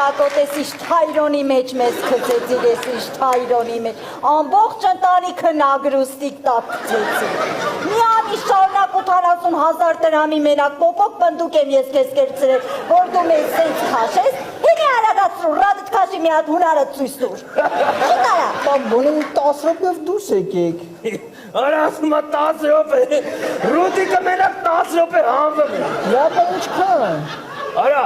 Հրակոտ ես թայրոնի մեջ մեզ քծեցիր, ես թայրոնի մեջ, ամբողջ ընտանիքը նագրուստիկ տակ քծեցիր, մի ամիս շարունակ 80,000 դրամի մենակ պոպոկ պնդուկ եմ ես քեզ կերցրել, որ դու մեզ սենց քաշես, հինի արագացրու, ռադդ քաշի մի հատ հունարը ցույց տուր, չի կարա։ Բան բոնեմ 10 րոպեով դուրս եկեք։ Արա ասում 10 րոպե, Ռուդիկը մենակ 10 րոպե հանվում է։ Լավ ինչքան։ Արա,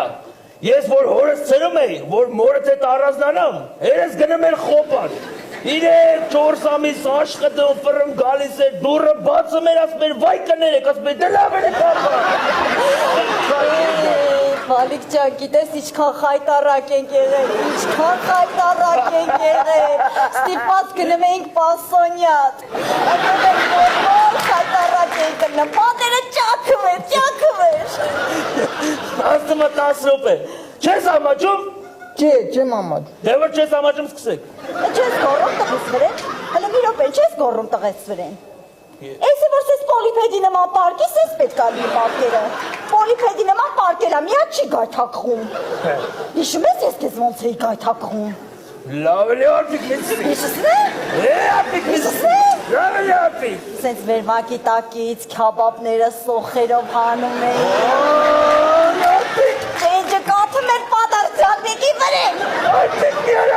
ես որ հորս ծրում էի, որ մորդ հետ առանձնանամ, երես գնում էր խոպան։ 3-4 ամիս աշխատում ֆռմ գալիս էր, դուրը բացում էր, ասում էր վայ կներեք, ասում էր դե լավ էր կապա։ Վալիկ ջան, գիտես ինչքան խայտարակ ենք եղել, ինչքան խայտարակ ենք եղել, ստիպված գնում էինք պասոնյատ, որ խայտարակ ենք գնում, պատերը ճաքում էր։ Ասում է 10 րոպե, չես ամաչում։ Չէ, չեմ ամաչ։ Դե որ չես ամաչում սկսեք։ Չես գոռում տղես վրեն, հլը մի րոպե, չես գոռում տղես վրեն։ Էսի որ սես պոլիպեդի նման պարկիս ես պետք ալի պատկերը, պոլիպեդի նման պարկերա միատ չի գայթակխում, հիշում ես ես կեզ ոնց էի գայթակխում։ Լավ էլի արպիկ միսսի։ Հիշուսն է։ Արպիկ միսսի։ Լավ էլի արպիկ։ Սենց վերմակի տակից քյաբաբները սոխերով հանում էին։ Արպիկ։ Չենջը կաթում էր պատար ձանբեկի վրեն։ Արպիկ մի արա